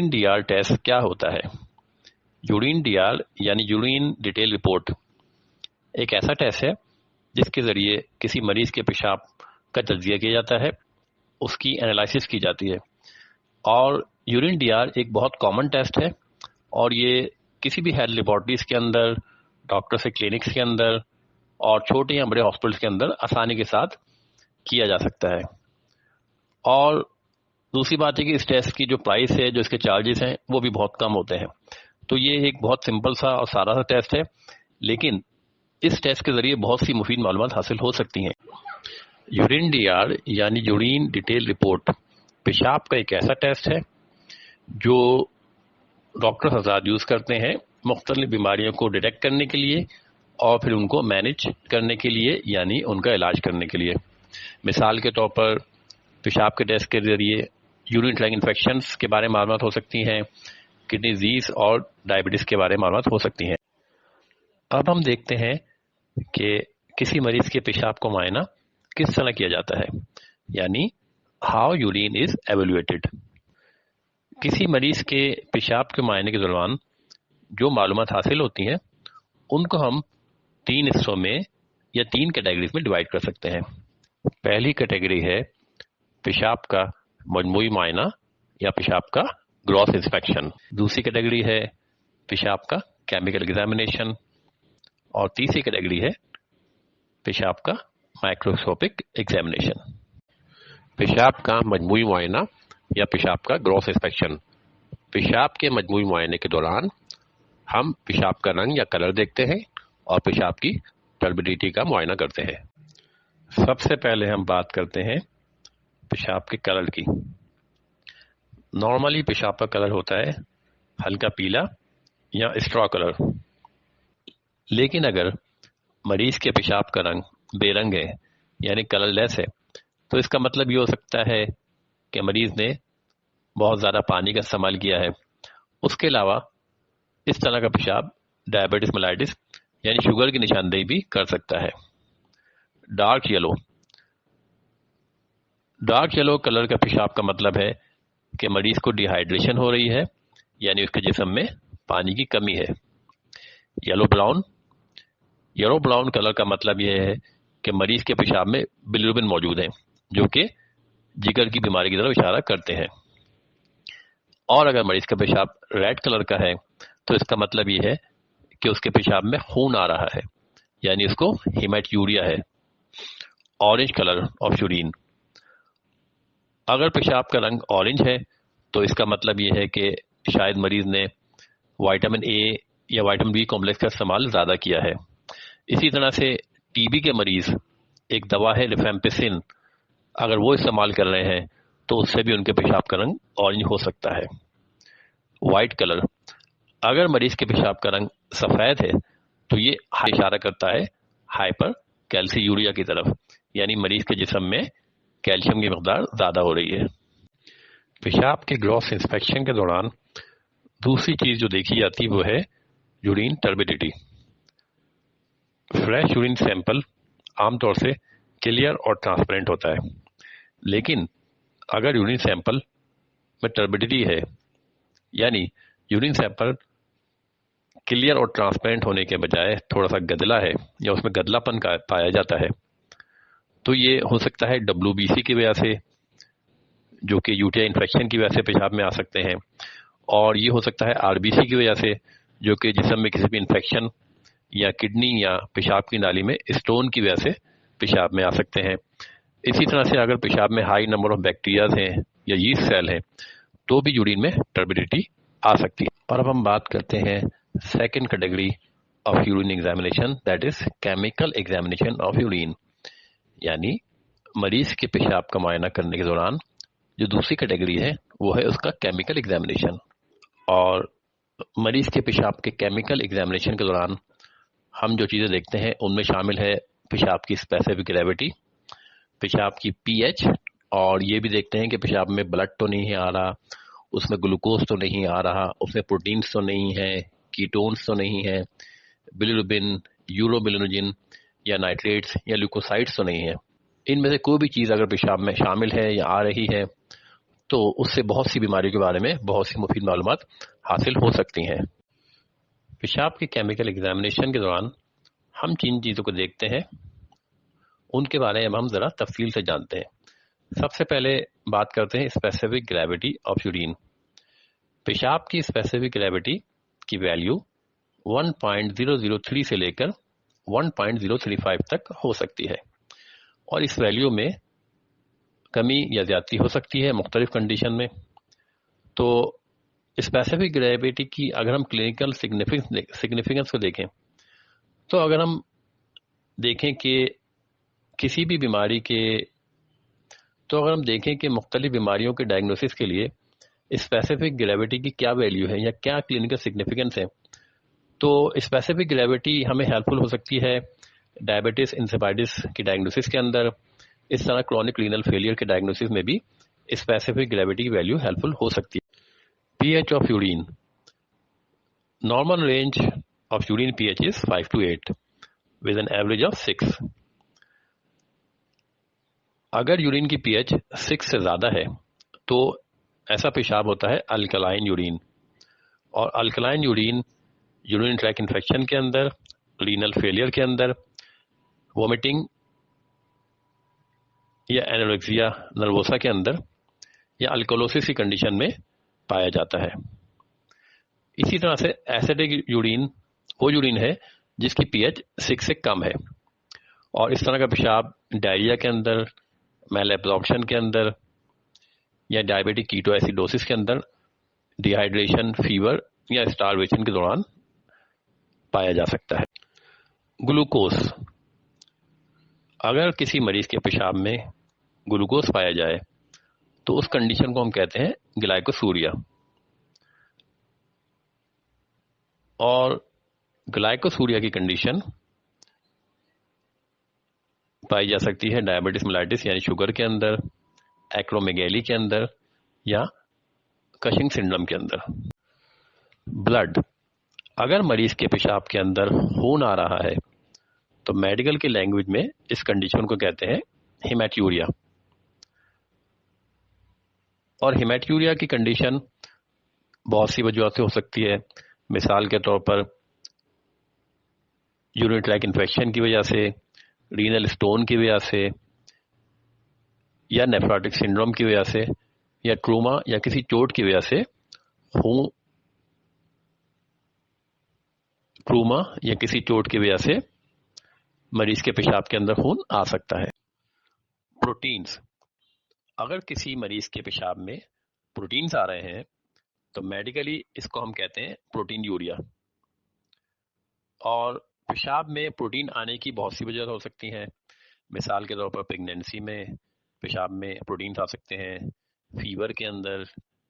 Urine D R test کیا ہوتا ہے؟ یورین ڈی آر یعنی یورین ڈیٹیل رپورٹ ایک ایسا ٹیسٹ ہے جس کے ذریعے کسی مریض کے پیشاب کا تجزیہ کیا جاتا ہے، اس کی انالائسس کی جاتی ہے. اور یورین ڈی آر ایک بہت کامن ٹیسٹ ہے اور یہ کسی بھی ہیلتھ لیبارٹریز کے اندر، ڈاکٹر سے کلینکس کے اندر اور چھوٹے یا بڑے ہاسپٹلس کے اندر آسانی کے ساتھ کیا جا سکتا ہے. اور دوسری بات ہے کہ اس ٹیسٹ کی جو پرائس ہے، جو اس کے چارجز ہیں، وہ بھی بہت کم ہوتے ہیں. تو یہ ایک بہت سمپل سا اور سادہ سا ٹیسٹ ہے، لیکن اس ٹیسٹ کے ذریعے بہت سی مفید معلومات حاصل ہو سکتی ہیں. یورین ڈی آر یعنی یورین ڈیٹیل رپورٹ پیشاب کا ایک ایسا ٹیسٹ ہے جو ڈاکٹر حضرات یوز کرتے ہیں مختلف بیماریوں کو ڈیٹیکٹ کرنے کے لیے اور پھر ان کو مینج کرنے کے لیے، یعنی ان کا علاج کرنے کے لیے. مثال کے طور پر پیشاب کے ٹیسٹ کے ذریعے یورین ٹریک انفیکشنز کے بارے میں معلومات ہو سکتی ہیں، کڈنی ڈیزیز اور ڈائبٹیز کے بارے میں معلومات ہو سکتی ہیں. اب ہم دیکھتے ہیں کہ کسی مریض کے پیشاب کو معائنہ کس طرح کیا جاتا ہے، یعنی ہاؤ یورین از ایویلویٹڈ. کسی مریض کے پیشاب کے معائنے کے دوران جو معلومات حاصل ہوتی ہیں ان کو ہم 3 حصوں میں یا 3 کیٹیگریز میں ڈیوائڈ کر سکتے ہیں. پہلی کیٹیگری ہے پیشاب کا مجموعی معائنہ یا پیشاب کا گراس انسپیکشن. دوسری کیٹیگری ہے پیشاب کا کیمیکل ایگزامینیشن اور تیسری کیٹیگری ہے پیشاب کا مائکروسکوپک ایگزامینیشن. پیشاب کا مجموعی معائنہ یا پیشاب کا گراس انسپیکشن. پیشاب کے مجموعی معائنے کے دوران ہم پیشاب کا رنگ یا کلر دیکھتے ہیں اور پیشاب کی ٹربیڈیٹی کا معائنہ کرتے ہیں. سب سے پہلے ہم بات کرتے ہیں پیشاب کے کلر کی. نارملی پیشاب کا کلر ہوتا ہے ہلکا پیلا یا اسٹرا کلر، لیکن اگر مریض کے پیشاب کا رنگ بے رنگ ہے یعنی کلر لیس ہے تو اس کا مطلب یہ ہو سکتا ہے کہ مریض نے بہت زیادہ پانی کا استعمال کیا ہے. اس کے علاوہ اس طرح کا پیشاب ڈائبٹیز ملائٹس یعنی شوگر کی نشاندہی بھی کر سکتا ہے. Dark yellow. Dark yellow colour کا پیشاب کا مطلب ہے کہ مریض کو ڈی ہائیڈریشن ہو رہی ہے، یعنی اس کے جسم میں پانی کی کمی ہے. Yellow brown. Yellow brown colour کا مطلب یہ ہے کہ مریض کے پیشاب میں بلیروبن موجود ہیں جو کہ جگر کی بیماری کی طرف اشارہ کرتے ہیں. اور اگر مریض کا پیشاب ریڈ کلر کا ہے تو اس کا مطلب یہ ہے کہ اس کے پیشاب میں خون آ رہا ہے، یعنی اس کو ہیمیٹیوریا ہے. Orange colour of urine. اگر پیشاب کا رنگ اورنج ہے تو اس کا مطلب یہ ہے کہ شاید مریض نے وائٹامن اے یا وائٹامن بی کمپلیکس کا استعمال زیادہ کیا ہے. اسی طرح سے ٹی بی کے مریض ایک دوا ہے ریفیمپسن، اگر وہ استعمال کر رہے ہیں تو اس سے بھی ان کے پیشاب کا رنگ اورنج ہو سکتا ہے. White colour. اگر مریض کے پیشاب کا رنگ سفید ہے تو یہ اشارہ کرتا ہے ہائپر کیلسی یوریا کی طرف، یعنی مریض کے جسم میں کیلشیم کی مقدار زیادہ ہو رہی ہے. پیشاب کے گراس انسپیکشن کے دوران دوسری چیز جو دیکھی جاتی وہ ہے یورین ٹربیڈیٹی. فریش یورین سیمپل عام طور سے کلیئر اور ٹرانسپیرنٹ ہوتا ہے، لیکن اگر یورین سیمپل میں ٹربیڈیٹی ہے، یعنی یورین سیمپل کلیئر اور ٹرانسپیرنٹ ہونے کے بجائے تھوڑا سا گدلا ہے یا اس میں گدلا پن پایا جاتا ہے، تو یہ ہو سکتا ہے WBC کی وجہ سے، جو کہ UTI انفیکشن کی وجہ سے پیشاب میں آ سکتے ہیں، اور یہ ہو سکتا ہے RBC کی وجہ سے، جو کہ جسم میں کسی بھی انفیکشن یا کڈنی یا پیشاب کی نالی میں اسٹون کی وجہ سے پیشاب میں آ سکتے ہیں. اسی طرح سے اگر پیشاب میں ہائی نمبر آف بیکٹیریاز ہیں یا یسٹ سیل ہیں تو بھی یورین میں ٹربیڈیٹی آ سکتی ہے. اور اب ہم بات کرتے ہیں second category of urine examination, that is chemical examination of urine. یعنی مریض کے پیشاب کا معائنہ کرنے کے دوران جو دوسری کیٹیگری ہے وہ ہے اس کا کیمیکل ایگزامینیشن. اور مریض کے پیشاب کے کیمیکل ایگزامینیشن کے دوران ہم جو چیزیں دیکھتے ہیں ان میں شامل ہے پیشاب کی اسپیسیفک گریوٹی، پیشاب کی pH، اور یہ بھی دیکھتے ہیں کہ پیشاب میں بلڈ تو نہیں آ رہا، اس میں گلوکوز تو نہیں آ رہا، اس میں پروٹینز تو نہیں ہے، کیٹونز تو نہیں ہے، بلیروبن، یوروبلینوجن یا نائٹریٹس یا لیوکوسائٹس تو نہیں ہے. ان میں سے کوئی بھی چیز اگر پیشاب میں شامل ہے یا آ رہی ہے تو اس سے بہت سی بیماریوں کے بارے میں بہت سی مفید معلومات حاصل ہو سکتی ہیں۔ پیشاب کی کیمیکل ایگزامینیشن کے دوران ہم جن چیزوں کو دیکھتے ہیں ان کے بارے میں ہم ذرا تفصیل سے جانتے ہیں۔ سب سے پہلے بات کرتے ہیں اسپیسیفک گریویٹی آف یورین۔ پیشاب کی اسپیسیفک گریویٹی کی ویلیو 1.003 سے لے کر 1.035 تک ہو سکتی ہے، اور اس ویلیو میں کمی یا زیادتی ہو سکتی ہے مختلف کنڈیشن میں۔ تو اسپیسیفک گریویٹی کی اگر ہم کلینکل سگنیفیکنس کو دیکھیں تو اگر ہم دیکھیں کہ کسی بھی بیماری کے اگر ہم دیکھیں کہ مختلف بیماریوں کے ڈائگنوسس کے لیے اسپیسیفک گریویٹی کی کیا ویلیو ہے یا کیا کلینکل سگنیفیکنس ہے، تو اسپیسیفک گریویٹی ہمیں ہیلپ فل ہو سکتی ہے ڈائبٹیس انسیپائٹس کی ڈائگنوسس کے اندر۔ اس طرح کرونک رینل فیلئر کے ڈائگنوسس میں بھی اسپیسیفک گریویٹی کی ویلیو ہیلپ فل ہو سکتی ہے۔ P H of urine, normal range of urine P H is 5 to 8 with an average of 6۔ اگر یورین کی پی ایچ 6 سے زیادہ ہے تو ایسا پیشاب ہوتا ہے الکلائن یورین، اور alkaline urine urine track infection کے اندر، رینل فیلئر کے اندر، وومٹنگ یا اینوریکسیا نروسا کے اندر یا الکولوسس کی کنڈیشن میں پایا جاتا ہے۔ اسی طرح سے ایسیڈک یورین وہ یورین ہے جس کی پی ایچ 6 سے کم ہے، اور اس طرح کا پیشاب ڈائریا کے اندر، میل ایبزارپشن کے اندر یا ڈائبیٹک کیٹو ایسیڈوسس کے اندر، ڈی ہائیڈریشن، فیور یا اسٹارویشن کے دوران پایا جا سکتا ہے۔ گلوکوز، اگر کسی مریض کے پیشاب میں گلوکوز پایا جائے تو اس کنڈیشن کو ہم کہتے ہیں گلائکوسوریا، اور گلائکوسوریا کی کنڈیشن پائی جا سکتی ہے ڈائبٹیس میلائٹس یعنی شوگر کے اندر، ایکرومیگیلی کے اندر یا کشنگ سنڈروم کے اندر۔ بلڈ، اگر مریض کے پیشاب کے اندر خون آ رہا ہے تو میڈیکل کی لینگویج میں اس کنڈیشن کو کہتے ہیں ہیمیٹیوریا، اور ہیمیٹیوریا کی کنڈیشن بہت سی وجوہات سے ہو سکتی ہے۔ مثال کے طور پر یورین ٹریک انفیکشن کی وجہ سے، رینل سٹون کی وجہ سے، یا نیفراٹک سنڈروم کی وجہ سے، یا ٹروما یا کسی چوٹ کی وجہ سے خون، ٹروما یا کسی چوٹ کی وجہ سے مریض کے پیشاب کے اندر خون آ سکتا ہے۔ پروٹینز، اگر کسی مریض کے پیشاب میں پروٹینز آ رہے ہیں تو میڈیکلی اس کو ہم کہتے ہیں پروٹین یوریا، اور پیشاب میں پروٹین آنے کی بہت سی وجہ ہو سکتی ہیں۔ مثال کے طور پر پریگنینسی میں پیشاب میں پروٹینز آ سکتے ہیں، فیور کے اندر،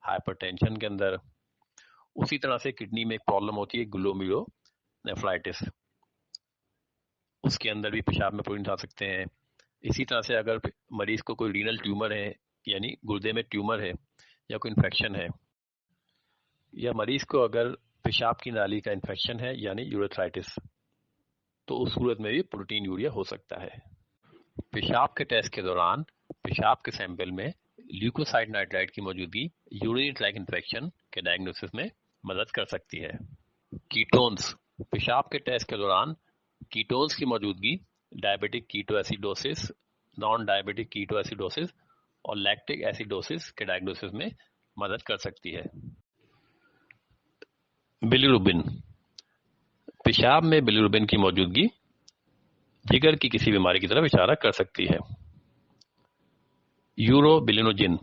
ہائپر ٹینشن کے اندر۔ اسی طرح سے کڈنی میں ایک پرابلم ہوتی ہے گلومیرو نیفرائٹس، اس کے اندر بھی پیشاب میں پروٹینز آ سکتے ہیں۔ اسی طرح سے اگر مریض کو کوئی رینل ٹیومر ہے یعنی گردے میں ٹیومر ہے یا کوئی انفیکشن ہے، یا مریض کو اگر پیشاب کی نالی کا انفیکشن ہے یعنی یوریتھرائٹس، تو اس صورت میں بھی پروٹین یوریا ہو سکتا ہے۔ پیشاب کے ٹیسٹ کے دوران پیشاب کے سیمپل میں لیوکوسائڈ نائٹرائٹ کی موجودگی یورین ٹریک انفیکشن کے ڈائگنوسس میں مدد کر سکتی ہے۔ کیٹونز، پیشاب کے ٹیسٹ کے دوران کیٹونز کی موجودگی ڈائبیٹک کیٹو ایسیڈوسس، نان ڈائبیٹک کیٹو ایسیڈوسس اور لیکٹک ایسیڈوسس کے ڈائگنوسس میں مدد کر سکتی ہے۔ بلیروبن، پیشاب میں بلیروبن کی موجودگی جگر کی کسی بیماری کی طرف اشارہ کر سکتی ہے۔ یورو بلینوجن،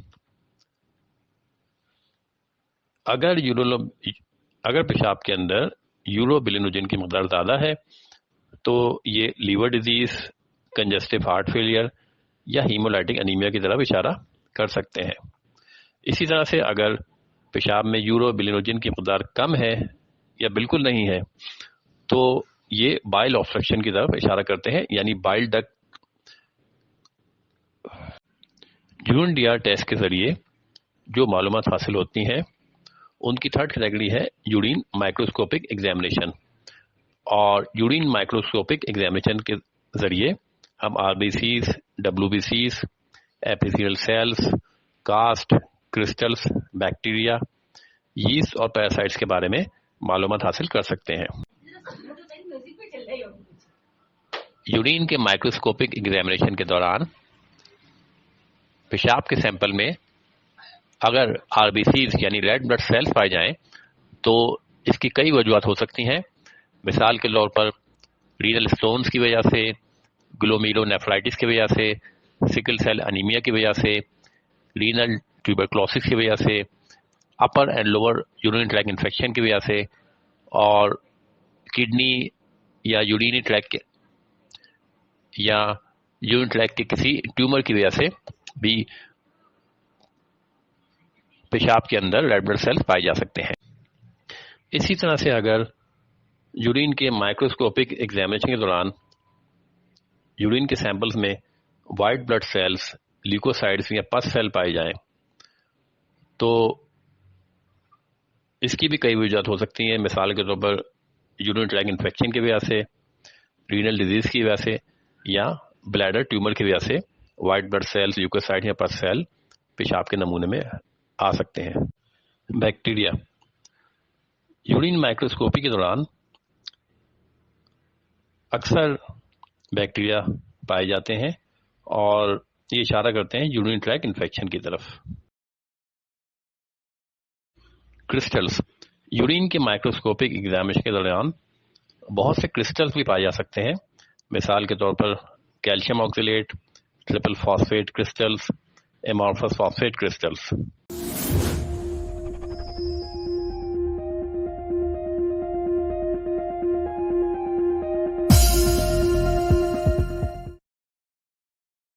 اگر پیشاب کے اندر یورو بلینوجن کی مقدار زیادہ ہے تو یہ liver disease, congestive heart failure یا ہیمولائٹک انیمیا کی طرف اشارہ کر سکتے ہیں۔ اسی طرح سے اگر پیشاب میں یورو بلینوجن کی مقدار کم ہے یا بالکل نہیں ہے تو یہ بائل آبسٹرکشن کی طرف اشارہ کرتے ہیں، یعنی bile duct. Urine D R test کے ذریعے جو معلومات حاصل ہوتی ہیں ان کی تھرڈ کیٹیگری ہے یورین مائکروسکوپک ایگزامینیشن، اور یورین مائکروسکوپک ایگزامینیشن کے ذریعے ہم R B Cs, W B Cs, epithelial cells, cast, crystals, bacteria, yeast اور پیراسائٹس کے بارے میں معلومات حاصل کر سکتے ہیں۔ یورین کے مائکروسکوپک ایگزامینیشن کے دوران پیشاب کے سیمپل میں اگر آر بی سیز یعنی ریڈ بلڈ سیلز پائے جائیں تو اس کی کئی وجوہات ہو سکتی ہیں۔ مثال کے طور پر رینل اسٹونز کی وجہ سے، گلومیرو نیفرائٹس کی وجہ سے، سکل سیل انیمیا کی وجہ سے، رینل ٹیوبرکلوسس کی وجہ سے، upper and lower urinary tract infection کی وجہ سے، اور کڈنی یا یورینری ٹریک کے کسی ٹیومر کی وجہ سے بھی پیشاب کے اندر ریڈ بلڈ سیلز پائے جا سکتے ہیں۔ اسی طرح سے اگر یورین کے مائکروسکوپک ایگزامینیشن کے دوران یورین کے سیمپلز میں وائٹ بلڈ سیلز، لیوکوسائٹس یا پس سیل پائے جائیں تو اس کی بھی کئی وجوہات ہو سکتی ہیں۔ مثال کے طور پر یورین ٹریک انفیکشن کی وجہ سے، رینل ڈیزیز کی وجہ سے، یا بلیڈر ٹیومر کی وجہ سے وائٹ بلڈ سیلز، لیوکوسائٹ یا پس سیل پیشاب کے نمونے میں آ سکتے ہیں۔ بیکٹیریا، یورین مائکروسکوپی کے دوران اکثر بیکٹیریا پائے جاتے ہیں اور یہ اشارہ کرتے ہیں یورین ٹریک انفیکشن کی طرف۔ کرسٹلز، یورین کے مائکروسکوپک ایگزامینیشن کے دوران بہت سے کرسٹلز بھی پائے جا سکتے ہیں۔ مثال کے طور پر calcium oxalate, triple phosphate crystals, amorphous phosphate crystals.